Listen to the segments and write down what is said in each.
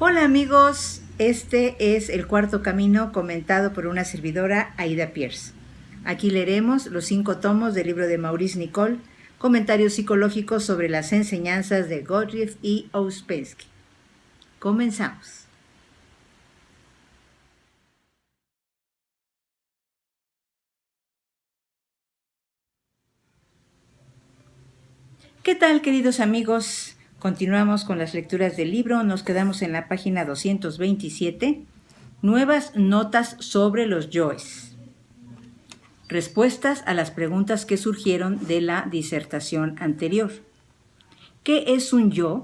Hola amigos, este es El Cuarto Camino comentado por una servidora, Aida Pierce. Aquí leeremos los 5 tomos del libro de Maurice Nicoll, comentarios psicológicos sobre las enseñanzas de Gottlieb y Ouspensky. Comenzamos. ¿Qué tal, queridos amigos? Continuamos con las lecturas del libro. Nos quedamos en la página 227. Nuevas notas sobre los yoes. Respuestas a las preguntas que surgieron de la disertación anterior. ¿Qué es un yo?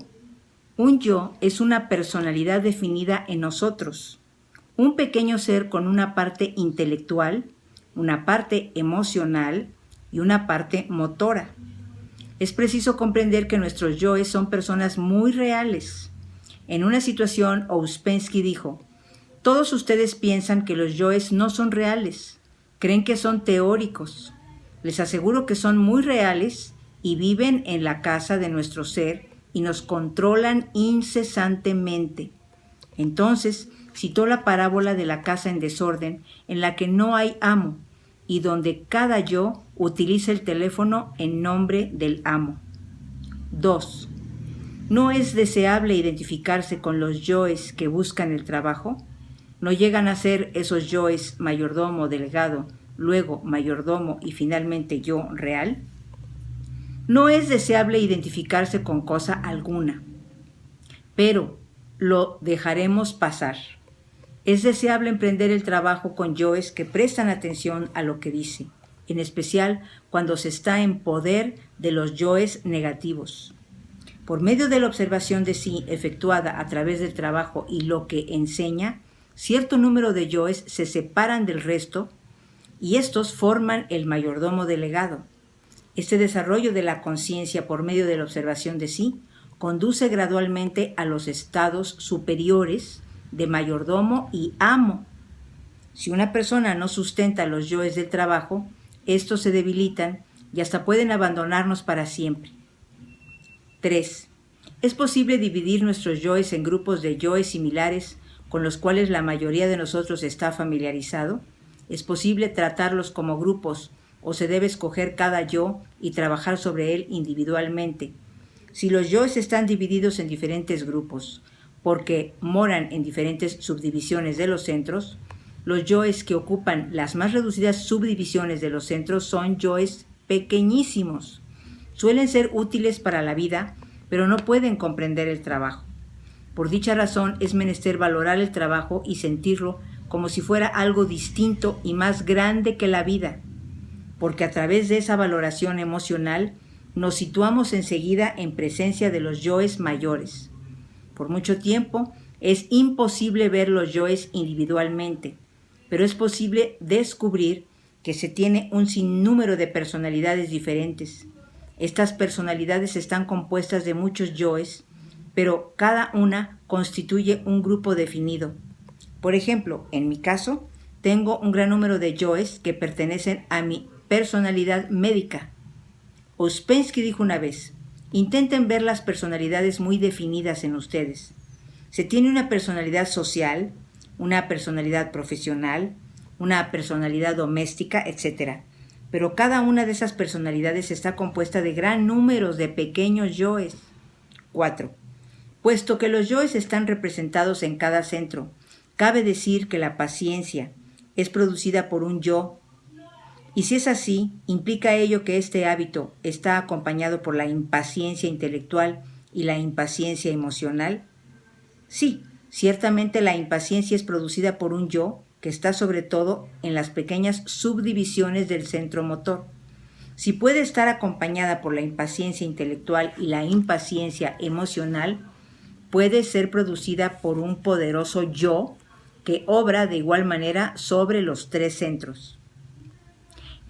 Un yo es una personalidad definida en nosotros, un pequeño ser con una parte intelectual, una parte emocional y una parte motora. Es preciso comprender que nuestros yoes son personas muy reales. En una situación, Ouspensky dijo: todos ustedes piensan que los yoes no son reales, creen que son teóricos. Les aseguro que son muy reales y viven en la casa de nuestro ser y nos controlan incesantemente. Entonces, citó la parábola de la casa en desorden, en la que no hay amo, y donde cada yo utiliza el teléfono en nombre del amo. 2. ¿No es deseable identificarse con los yoes que buscan el trabajo? ¿No llegan a ser esos yoes mayordomo, delegado, luego mayordomo y finalmente yo real? No es deseable identificarse con cosa alguna, pero lo dejaremos pasar. Es deseable emprender el trabajo con yoes que prestan atención a lo que dice, en especial cuando se está en poder de los yoes negativos. Por medio de la observación de sí efectuada a través del trabajo y lo que enseña, cierto número de yoes se separan del resto y estos forman el mayordomo delegado. Este desarrollo de la conciencia por medio de la observación de sí conduce gradualmente a los estados superiores de mayordomo y amo. Si una persona no sustenta los yoes del trabajo, estos se debilitan y hasta pueden abandonarnos para siempre. 3. ¿Es posible dividir nuestros yoes en grupos de yoes similares con los cuales la mayoría de nosotros está familiarizado? ¿Es posible tratarlos como grupos o se debe escoger cada yo y trabajar sobre él individualmente? Si los yoes están divididos en diferentes grupos, porque moran en diferentes subdivisiones de los centros, los yoes que ocupan las más reducidas subdivisiones de los centros son yoes pequeñísimos. Suelen ser útiles para la vida, pero no pueden comprender el trabajo. Por dicha razón es menester valorar el trabajo y sentirlo como si fuera algo distinto y más grande que la vida, porque a través de esa valoración emocional nos situamos enseguida en presencia de los yoes mayores. Por mucho tiempo es imposible ver los yoes individualmente, pero es posible descubrir que se tiene un sinnúmero de personalidades diferentes. Estas personalidades están compuestas de muchos yoes, pero cada una constituye un grupo definido. Por ejemplo, en mi caso, tengo un gran número de yoes que pertenecen a mi personalidad médica. Ouspensky dijo una vez: intenten ver las personalidades muy definidas en ustedes. Se tiene una personalidad social, una personalidad profesional, una personalidad doméstica, etc. Pero cada una de esas personalidades está compuesta de gran número de pequeños yoes. 4. Puesto que los yoes están representados en cada centro, cabe decir que la paciencia es producida por un yo. Y si es así, ¿implica ello que este hábito está acompañado por la impaciencia intelectual y la impaciencia emocional? Sí, ciertamente la impaciencia es producida por un yo que está sobre todo en las pequeñas subdivisiones del centro motor. Si puede estar acompañada por la impaciencia intelectual y la impaciencia emocional, puede ser producida por un poderoso yo que obra de igual manera sobre los 3 centros.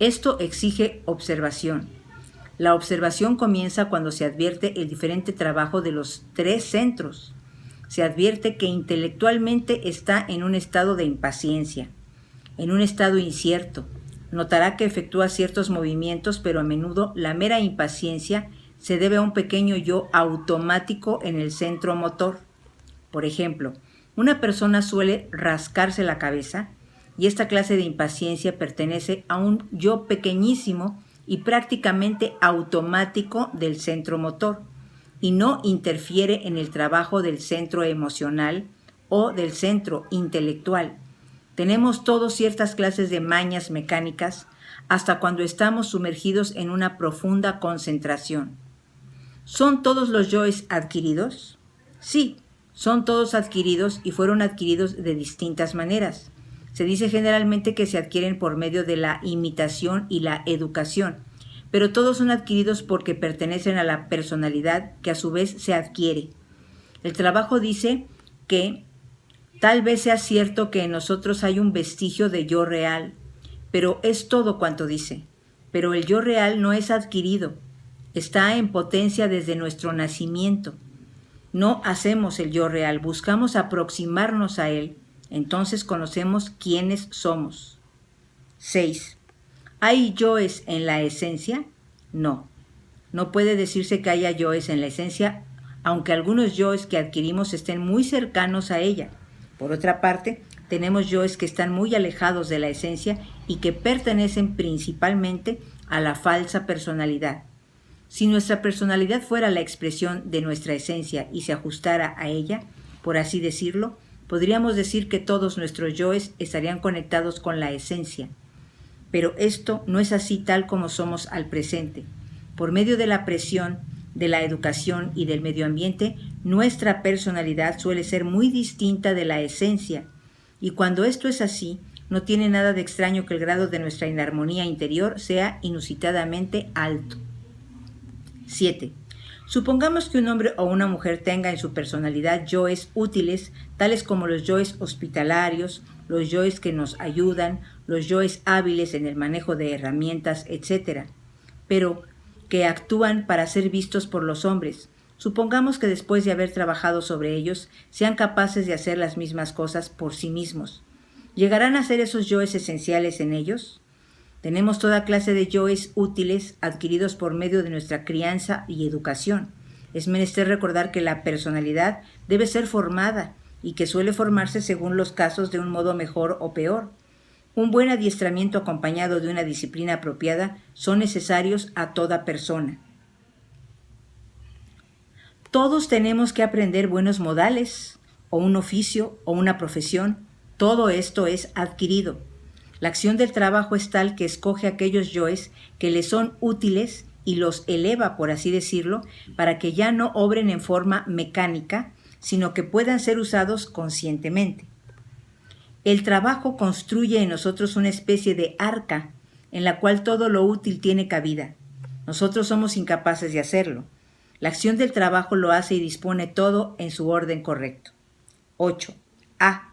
Esto exige observación. La observación comienza cuando se advierte el diferente trabajo de los 3 centros. Se advierte que intelectualmente está en un estado de impaciencia, en un estado incierto. Notará que efectúa ciertos movimientos, pero a menudo la mera impaciencia se debe a un pequeño yo automático en el centro motor. Por ejemplo, una persona suele rascarse la cabeza y esta clase de impaciencia pertenece a un yo pequeñísimo y prácticamente automático del centro motor y no interfiere en el trabajo del centro emocional o del centro intelectual. Tenemos todos ciertas clases de mañas mecánicas hasta cuando estamos sumergidos en una profunda concentración. ¿Son todos los yoes adquiridos? Sí, son todos adquiridos y fueron adquiridos de distintas maneras. Se dice generalmente que se adquieren por medio de la imitación y la educación, pero todos son adquiridos porque pertenecen a la personalidad que a su vez se adquiere. El trabajo dice que tal vez sea cierto que en nosotros hay un vestigio de yo real, pero es todo cuanto dice. Pero el yo real no es adquirido, está en potencia desde nuestro nacimiento. No hacemos el yo real, buscamos aproximarnos a él, entonces conocemos quiénes somos. 6. ¿Hay yoes en la esencia? No. No puede decirse que haya yoes en la esencia, aunque algunos yoes que adquirimos estén muy cercanos a ella. Por otra parte, tenemos yoes que están muy alejados de la esencia y que pertenecen principalmente a la falsa personalidad. Si nuestra personalidad fuera la expresión de nuestra esencia y se ajustara a ella, por así decirlo, podríamos decir que todos nuestros yoes estarían conectados con la esencia. Pero esto no es así tal como somos al presente. Por medio de la presión, de la educación y del medio ambiente, nuestra personalidad suele ser muy distinta de la esencia. Y cuando esto es así, no tiene nada de extraño que el grado de nuestra inarmonía interior sea inusitadamente alto. 7. Supongamos que un hombre o una mujer tenga en su personalidad yoes útiles, tales como los yoes hospitalarios, los yoes que nos ayudan, los yoes hábiles en el manejo de herramientas, etc., pero que actúan para ser vistos por los hombres. Supongamos que después de haber trabajado sobre ellos, sean capaces de hacer las mismas cosas por sí mismos. ¿Llegarán a ser esos yoes esenciales en ellos? Tenemos toda clase de yoes útiles adquiridos por medio de nuestra crianza y educación. Es menester recordar que la personalidad debe ser formada y que suele formarse según los casos de un modo mejor o peor. Un buen adiestramiento acompañado de una disciplina apropiada son necesarios a toda persona. Todos tenemos que aprender buenos modales, o un oficio, o una profesión. Todo esto es adquirido. La acción del trabajo es tal que escoge aquellos yoes que le son útiles y los eleva, por así decirlo, para que ya no obren en forma mecánica, sino que puedan ser usados conscientemente. El trabajo construye en nosotros una especie de arca en la cual todo lo útil tiene cabida. Nosotros somos incapaces de hacerlo. La acción del trabajo lo hace y dispone todo en su orden correcto. 8. A.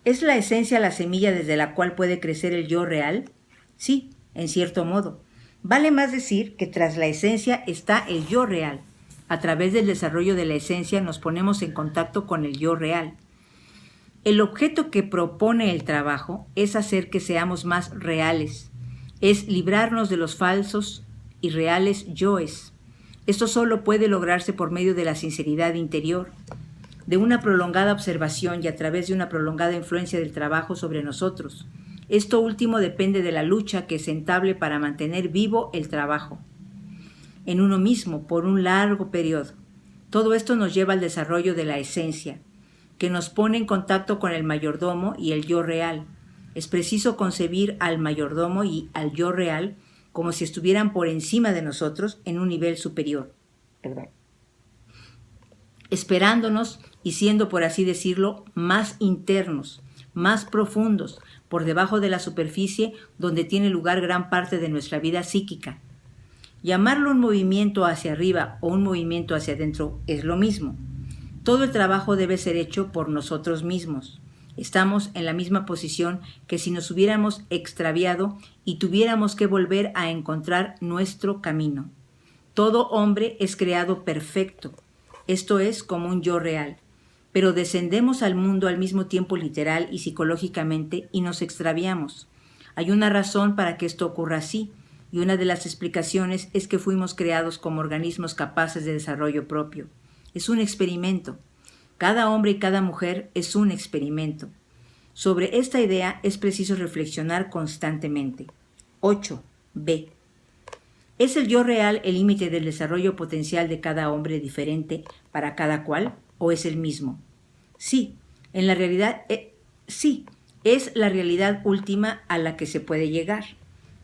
¿Es la esencia la semilla desde la cual puede crecer el yo real? Sí, en cierto modo. Vale más decir que tras la esencia está el yo real. A través del desarrollo de la esencia nos ponemos en contacto con el yo real. El objeto que propone el trabajo es hacer que seamos más reales, es librarnos de los falsos y reales yoes. Esto solo puede lograrse por medio de la sinceridad interior, de una prolongada observación y a través de una prolongada influencia del trabajo sobre nosotros. Esto último depende de la lucha que se entable para mantener vivo el trabajo en uno mismo por un largo periodo. Todo esto nos lleva al desarrollo de la esencia, que nos pone en contacto con el mayordomo y el yo real. Es preciso concebir al mayordomo y al yo real como si estuvieran por encima de nosotros en un nivel superior. Esperándonos y siendo, por así decirlo, más internos, más profundos, por debajo de la superficie donde tiene lugar gran parte de nuestra vida psíquica. Llamarlo un movimiento hacia arriba o un movimiento hacia adentro es lo mismo. Todo el trabajo debe ser hecho por nosotros mismos. Estamos en la misma posición que si nos hubiéramos extraviado y tuviéramos que volver a encontrar nuestro camino. Todo hombre es creado perfecto. Esto es como un yo real. Pero descendemos al mundo al mismo tiempo literal y psicológicamente y nos extraviamos. Hay una razón para que esto ocurra así, y una de las explicaciones es que fuimos creados como organismos capaces de desarrollo propio. Es un experimento. Cada hombre y cada mujer es un experimento. Sobre esta idea es preciso reflexionar constantemente. 8b. ¿Es el yo real el límite del desarrollo potencial de cada hombre diferente para cada cual o es el mismo? Sí, en la realidad, sí, es la realidad última a la que se puede llegar.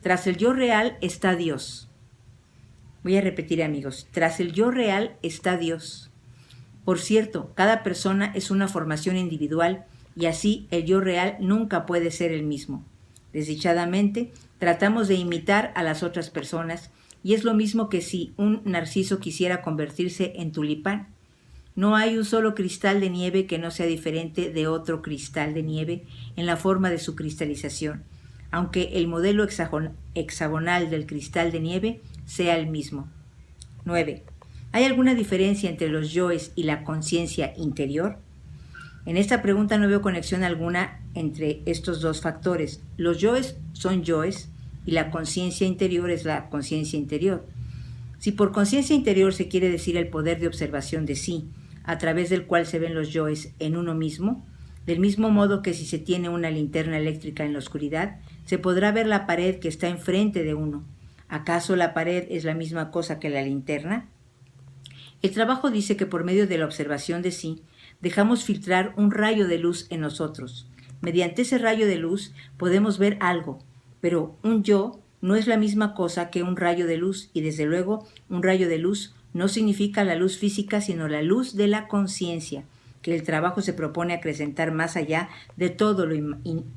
Tras el yo real está Dios. Voy a repetir, amigos, tras el yo real está Dios. Por cierto, cada persona es una formación individual y así el yo real nunca puede ser el mismo. Desdichadamente, tratamos de imitar a las otras personas y es lo mismo que si un narciso quisiera convertirse en tulipán. No hay un solo cristal de nieve que no sea diferente de otro cristal de nieve en la forma de su cristalización, aunque el modelo hexagonal del cristal de nieve sea el mismo. 9. ¿Hay alguna diferencia entre los yoes y la conciencia interior? En esta pregunta no veo conexión alguna entre estos dos factores. Los yoes son yoes y la conciencia interior es la conciencia interior. Si por conciencia interior se quiere decir el poder de observación de sí, a través del cual se ven los yoes en uno mismo, del mismo modo que si se tiene una linterna eléctrica en la oscuridad, se podrá ver la pared que está enfrente de uno. ¿Acaso la pared es la misma cosa que la linterna? El trabajo dice que por medio de la observación de sí, dejamos filtrar un rayo de luz en nosotros. Mediante ese rayo de luz podemos ver algo, pero un yo no es la misma cosa que un rayo de luz y desde luego un rayo de luz no significa la luz física sino la luz de la conciencia, que el trabajo se propone acrecentar más allá de todo lo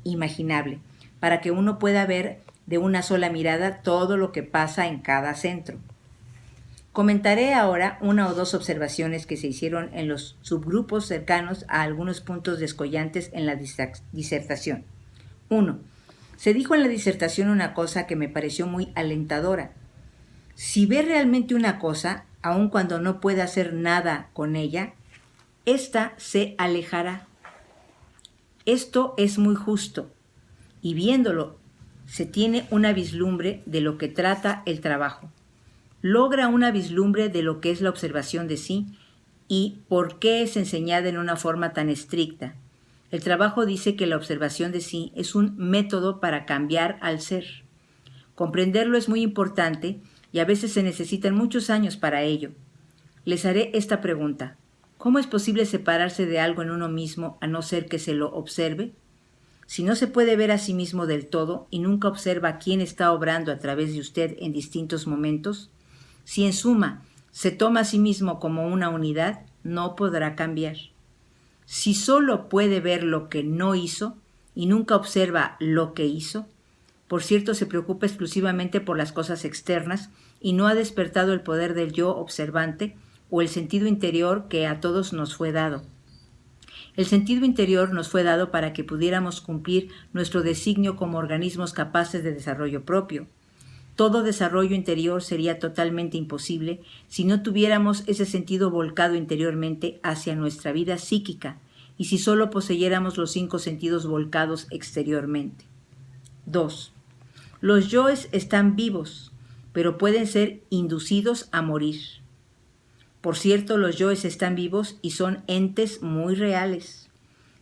imaginable, para que uno pueda ver de una sola mirada todo lo que pasa en cada centro. Comentaré ahora una o dos observaciones que se hicieron en los subgrupos cercanos a algunos puntos descollantes en la disertación. 1. Se dijo en la disertación una cosa que me pareció muy alentadora. Si ve realmente una cosa, aun cuando no pueda hacer nada con ella, ésta se alejará. Esto es muy justo, y viéndolo se tiene una vislumbre de lo que trata el trabajo. Logra una vislumbre de lo que es la observación de sí y por qué es enseñada en una forma tan estricta. El trabajo dice que la observación de sí es un método para cambiar al ser. Comprenderlo es muy importante y a veces se necesitan muchos años para ello. Les haré esta pregunta. ¿Cómo es posible separarse de algo en uno mismo a no ser que se lo observe? Si no se puede ver a sí mismo del todo y nunca observa quién está obrando a través de usted en distintos momentos, si en suma se toma a sí mismo como una unidad, no podrá cambiar. Si solo puede ver lo que no hizo y nunca observa lo que hizo, por cierto se preocupa exclusivamente por las cosas externas y no ha despertado el poder del yo observante o el sentido interior que a todos nos fue dado. El sentido interior nos fue dado para que pudiéramos cumplir nuestro designio como organismos capaces de desarrollo propio. Todo desarrollo interior sería totalmente imposible si no tuviéramos ese sentido volcado interiormente hacia nuestra vida psíquica y si solo poseyéramos los 5 sentidos volcados exteriormente. 2. Los yoes están vivos, pero pueden ser inducidos a morir. Por cierto, los yoes están vivos y son entes muy reales.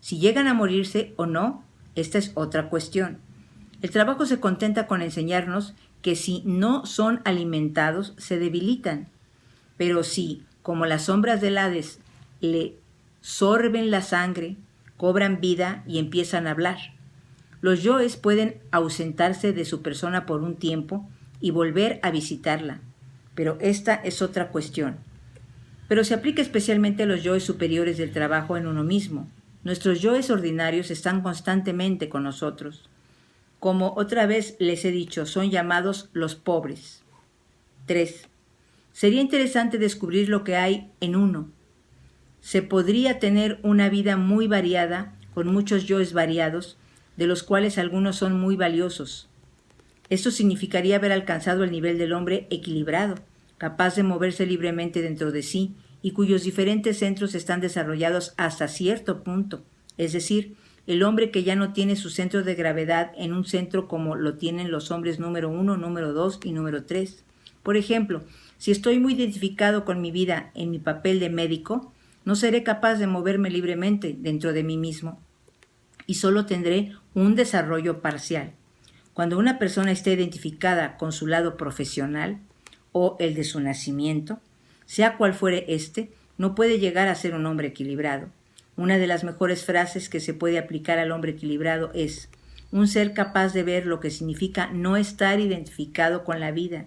Si llegan a morirse o no, esta es otra cuestión. El trabajo se contenta con enseñarnos que si no son alimentados se debilitan, pero si, como las sombras del Hades, le sorben la sangre, cobran vida y empiezan a hablar. Los yoes pueden ausentarse de su persona por un tiempo y volver a visitarla, pero esta es otra cuestión. Pero se aplica especialmente a los yoes superiores del trabajo en uno mismo. Nuestros yoes ordinarios están constantemente con nosotros. Como otra vez les he dicho, son llamados los pobres. 3. Sería interesante descubrir lo que hay en uno. Se podría tener una vida muy variada, con muchos yoes variados, de los cuales algunos son muy valiosos. Esto significaría haber alcanzado el nivel del hombre equilibrado, capaz de moverse libremente dentro de sí y cuyos diferentes centros están desarrollados hasta cierto punto, es decir, el hombre que ya no tiene su centro de gravedad en un centro como lo tienen los hombres número 1, número 2 y número 3. Por ejemplo, si estoy muy identificado con mi vida en mi papel de médico, No seré capaz de moverme libremente dentro de mí mismo y solo tendré un desarrollo parcial. Cuando una persona esté identificada con su lado profesional o el de su nacimiento, sea cual fuere éste, no puede llegar a ser un hombre equilibrado. Una de las mejores frases que se puede aplicar al hombre equilibrado es: un ser capaz de ver lo que significa no estar identificado con la vida.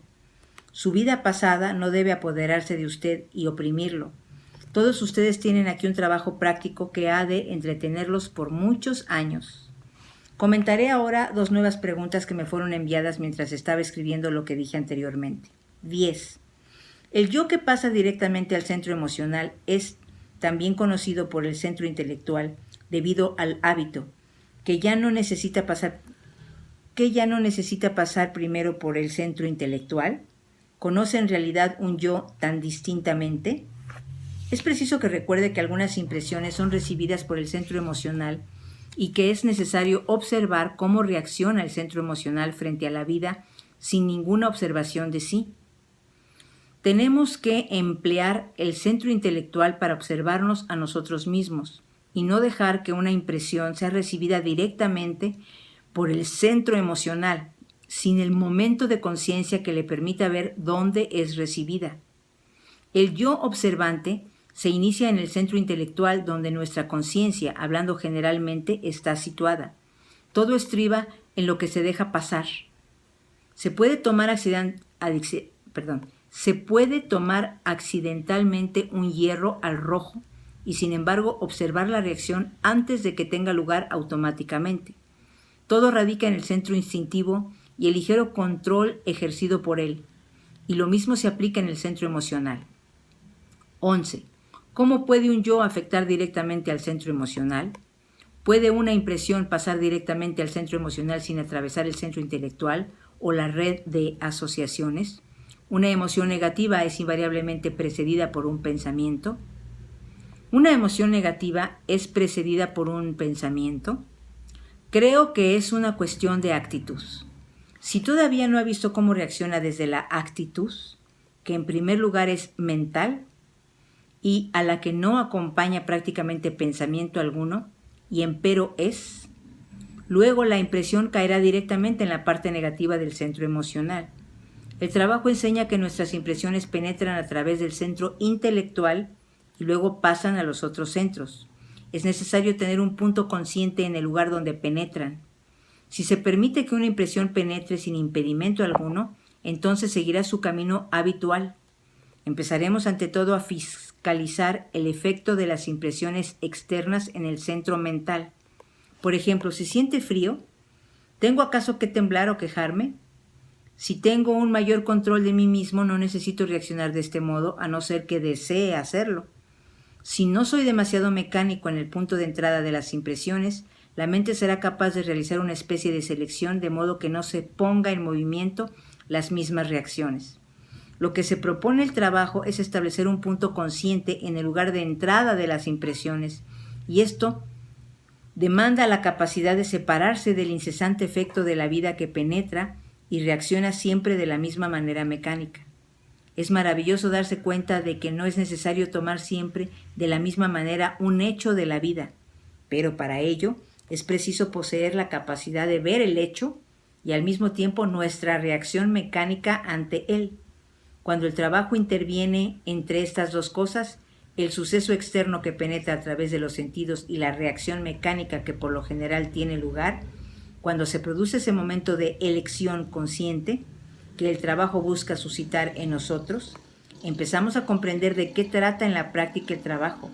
Su vida pasada no debe apoderarse de usted y oprimirlo. Todos ustedes tienen aquí un trabajo práctico que ha de entretenerlos por muchos años. Comentaré ahora 2 nuevas preguntas que me fueron enviadas mientras estaba escribiendo lo que dije anteriormente. 10. El yo que pasa directamente al centro emocional es también conocido por el centro intelectual debido al hábito, que ya no necesita pasar primero por el centro intelectual. ¿Conoce en realidad un yo tan distintamente? Es preciso que recuerde que algunas impresiones son recibidas por el centro emocional y que es necesario observar cómo reacciona el centro emocional frente a la vida sin ninguna observación de sí. Tenemos que emplear el centro intelectual para observarnos a nosotros mismos y no dejar que una impresión sea recibida directamente por el centro emocional, sin el momento de conciencia que le permita ver dónde es recibida. El yo observante se inicia en el centro intelectual donde nuestra conciencia, hablando generalmente, está situada. Todo estriba en lo que se deja pasar. Se puede tomar accidentalmente un hierro al rojo y sin embargo observar la reacción antes de que tenga lugar automáticamente. Todo radica en el centro instintivo y el ligero control ejercido por él, y lo mismo se aplica en el centro emocional. 11. ¿Cómo puede un yo afectar directamente al centro emocional? ¿Puede una impresión pasar directamente al centro emocional sin atravesar el centro intelectual o la red de asociaciones? ¿Una emoción negativa es invariablemente precedida por un pensamiento? ¿Una emoción negativa es precedida por un pensamiento? Creo que es una cuestión de actitud. Si todavía no ha visto cómo reacciona desde la actitud, que en primer lugar es mental y a la que no acompaña prácticamente pensamiento alguno, y empero es, luego la impresión caerá directamente en la parte negativa del centro emocional. El trabajo enseña que nuestras impresiones penetran a través del centro intelectual y luego pasan a los otros centros. Es necesario tener un punto consciente en el lugar donde penetran. Si se permite que una impresión penetre sin impedimento alguno, entonces seguirá su camino habitual. Empezaremos ante todo a fiscalizar el efecto de las impresiones externas en el centro mental. Por ejemplo, si siente frío, ¿tengo acaso que temblar o quejarme? Si tengo un mayor control de mí mismo, no necesito reaccionar de este modo, a no ser que desee hacerlo. Si no soy demasiado mecánico en el punto de entrada de las impresiones, la mente será capaz de realizar una especie de selección de modo que no se ponga en movimiento las mismas reacciones. Lo que se propone el trabajo es establecer un punto consciente en el lugar de entrada de las impresiones, y esto demanda la capacidad de separarse del incesante efecto de la vida que penetra y reacciona siempre de la misma manera mecánica. Es maravilloso darse cuenta de que no es necesario tomar siempre de la misma manera un hecho de la vida, pero para ello es preciso poseer la capacidad de ver el hecho y al mismo tiempo nuestra reacción mecánica ante él. Cuando el trabajo interviene entre estas dos cosas, el suceso externo que penetra a través de los sentidos y la reacción mecánica que por lo general tiene lugar, cuando se produce ese momento de elección consciente que el trabajo busca suscitar en nosotros, empezamos a comprender de qué trata en la práctica el trabajo.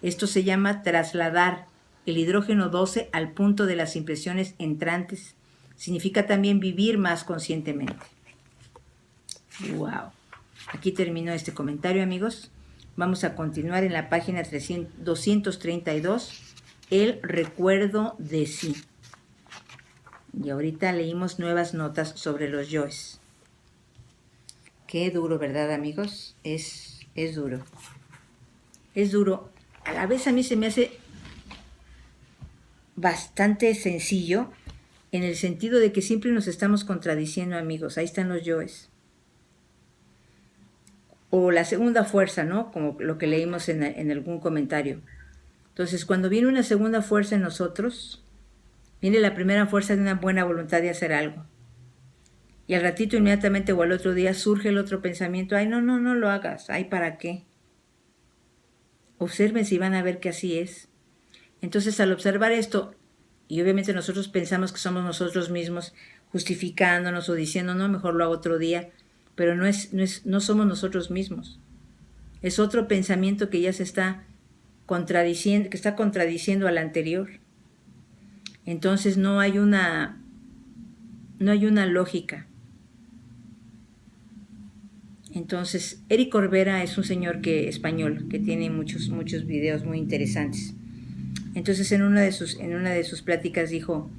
Esto se llama trasladar el hidrógeno 12 al punto de las impresiones entrantes. Significa también vivir más conscientemente. ¡Wow! Aquí terminó este comentario, amigos. Vamos a continuar en la página 232, el recuerdo de sí. Y ahorita leímos nuevas notas sobre los yoes. Qué duro, ¿verdad, amigos? Es duro. Es duro. A la vez a mí se me hace bastante sencillo en el sentido de que siempre nos estamos contradiciendo, amigos. Ahí están los yoes. o la segunda fuerza, ¿no? Como lo que leímos en algún comentario. Entonces, cuando viene una segunda fuerza en nosotros, viene la primera fuerza de una buena voluntad de hacer algo. Y al ratito, inmediatamente o al otro día, surge el otro pensamiento, ay, no lo hagas, ay, ¿para qué? Observen si van a ver que así es. Entonces, al observar esto, y obviamente nosotros pensamos que somos nosotros mismos justificándonos o diciendo, no, mejor lo hago otro día, pero no somos nosotros mismos. Es otro pensamiento que ya se está contradiciendo, que está contradiciendo al anterior. Entonces no hay una lógica. Entonces, Eric Corbera es un señor español que tiene muchos videos muy interesantes. Entonces, en una de sus pláticas dijo,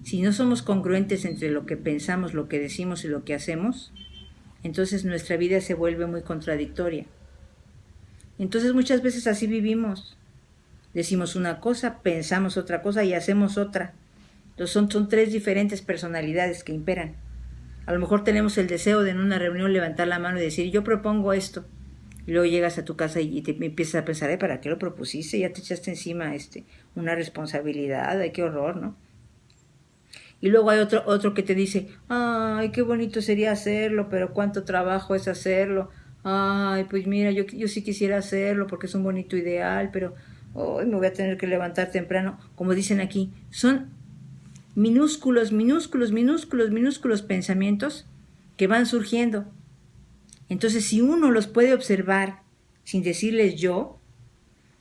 si no somos congruentes entre lo que pensamos, lo que decimos y lo que hacemos, entonces nuestra vida se vuelve muy contradictoria. Entonces, muchas veces así vivimos. Decimos una cosa, pensamos otra cosa y hacemos otra. Entonces, son tres diferentes personalidades que imperan. A lo mejor tenemos el deseo de en una reunión levantar la mano y decir, yo propongo esto. Y luego llegas a tu casa y te empiezas a pensar, ¿para qué lo propusiste? Ya te echaste encima una responsabilidad, ay, qué horror, ¿no? Y luego hay otro que te dice, ay, qué bonito sería hacerlo, pero cuánto trabajo es hacerlo. Ay, pues mira, yo sí quisiera hacerlo porque es un bonito ideal, pero hoy me voy a tener que levantar temprano. Como dicen aquí, son minúsculos pensamientos que van surgiendo. Entonces, si uno los puede observar sin decirles yo,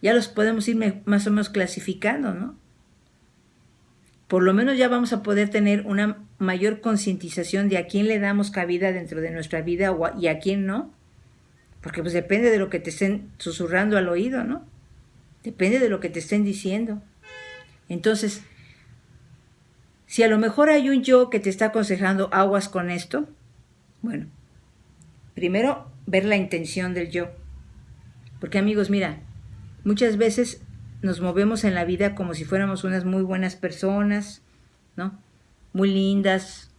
ya los podemos ir más o menos clasificando, ¿no? Por lo menos ya vamos a poder tener una mayor concientización de a quién le damos cabida dentro de nuestra vida y a quién no. Porque pues depende de lo que te estén susurrando al oído, ¿no? Depende de lo que te estén diciendo. Entonces, si a lo mejor hay un yo que te está aconsejando aguas con esto, bueno, primero ver la intención del yo. Porque amigos, mira, muchas veces nos movemos en la vida como si fuéramos unas muy buenas personas, ¿no? Muy lindas,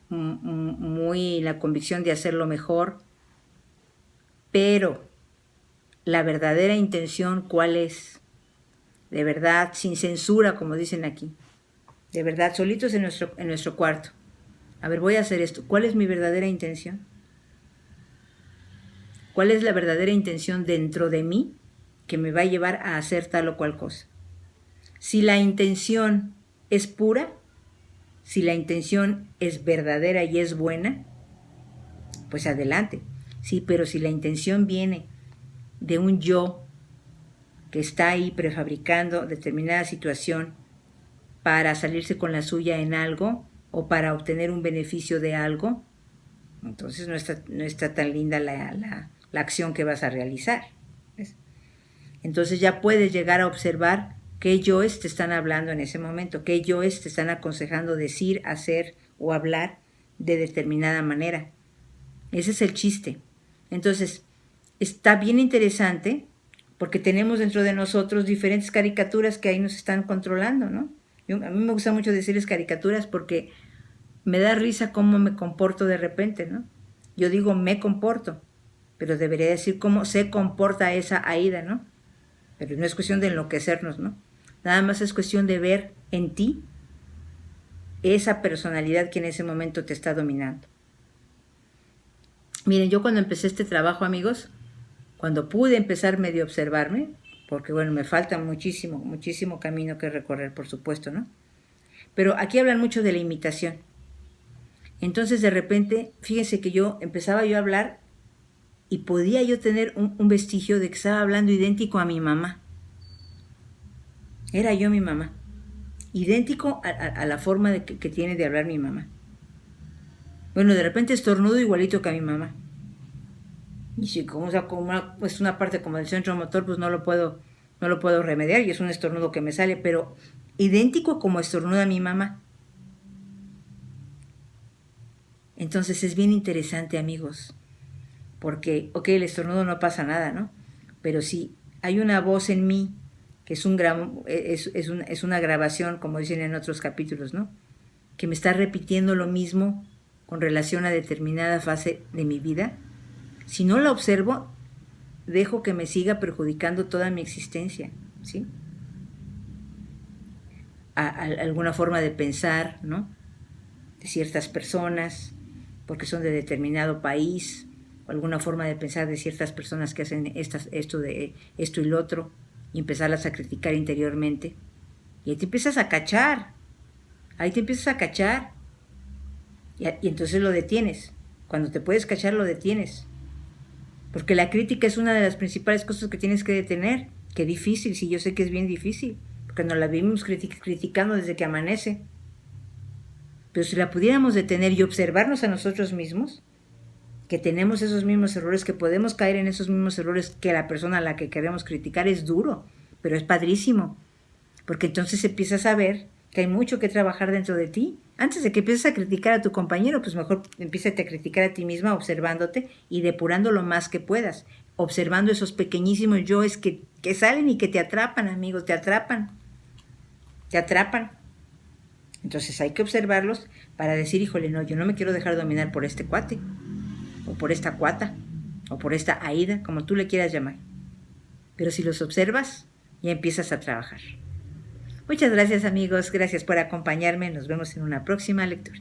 muy la convicción de hacerlo mejor. Pero la verdadera intención, ¿cuál es? De verdad, sin censura, como dicen aquí. De verdad, solitos en nuestro cuarto. A ver, voy a hacer esto. ¿Cuál es mi verdadera intención? ¿Cuál es la verdadera intención dentro de mí que me va a llevar a hacer tal o cual cosa? Si la intención es pura, si la intención es verdadera y es buena, pues adelante. Sí, pero si la intención viene de un yo que está ahí prefabricando determinada situación para salirse con la suya en algo o para obtener un beneficio de algo, entonces no está tan linda la acción que vas a realizar. ¿Ves? Entonces ya puedes llegar a observar qué yoes te están hablando en ese momento, qué yoes te están aconsejando decir, hacer o hablar de determinada manera. Ese es el chiste. Entonces, está bien interesante porque tenemos dentro de nosotros diferentes caricaturas que ahí nos están controlando, ¿no? A mí me gusta mucho decirles caricaturas porque me da risa cómo me comporto de repente, ¿no? Yo digo me comporto, pero debería decir cómo se comporta esa Aida, ¿no? Pero no es cuestión de enloquecernos, ¿no? Nada más es cuestión de ver en ti esa personalidad que en ese momento te está dominando. Miren, yo cuando empecé este trabajo, amigos, cuando pude empezar medio a observarme, porque bueno, me falta muchísimo camino que recorrer, por supuesto, ¿no? Pero aquí hablan mucho de la imitación. Entonces, de repente, fíjense que empezaba a hablar y podía yo tener un vestigio de que estaba hablando idéntico a mi mamá. Era yo mi mamá. Idéntico a la forma que tiene de hablar mi mamá. Bueno, de repente estornudo igualito que a mi mamá. Y si como es una parte como del centro motor, pues no lo puedo remediar y es un estornudo que me sale, pero idéntico como estornuda mi mamá. Entonces es bien interesante, amigos, porque, el estornudo no pasa nada, ¿no? Pero sí, hay una voz en mí que es una grabación, como dicen en otros capítulos, ¿no? Que me está repitiendo lo mismo con relación a determinada fase de mi vida, Si no la observo, dejo que me siga perjudicando toda mi existencia, ¿sí? Alguna forma de pensar, ¿no? De ciertas personas, porque son de determinado país, o alguna forma de pensar de ciertas personas que hacen esto y lo otro, y empezarlas a criticar interiormente. Y ahí te empiezas a cachar, y entonces lo detienes. Cuando te puedes cachar, lo detienes. Porque la crítica es una de las principales cosas que tienes que detener. Qué difícil, sí, yo sé que es bien difícil, porque nos la vivimos criticando desde que amanece. Pero si la pudiéramos detener y observarnos a nosotros mismos, que tenemos esos mismos errores, que podemos caer en esos mismos errores que la persona a la que queremos criticar, es duro, pero es padrísimo. Porque entonces empiezas a ver que hay mucho que trabajar dentro de ti. Antes de que empieces a criticar a tu compañero, pues mejor empiézate a criticar a ti misma, observándote y depurando lo más que puedas. Observando esos pequeñísimos yoes que salen y que te atrapan, amigos, te atrapan. Entonces hay que observarlos para decir, híjole, no, yo no me quiero dejar dominar por este cuate, o por esta cuata, o por esta Aida, como tú le quieras llamar. Pero si los observas, ya empiezas a trabajar. Muchas gracias, amigos, gracias por acompañarme, nos vemos en una próxima lectura.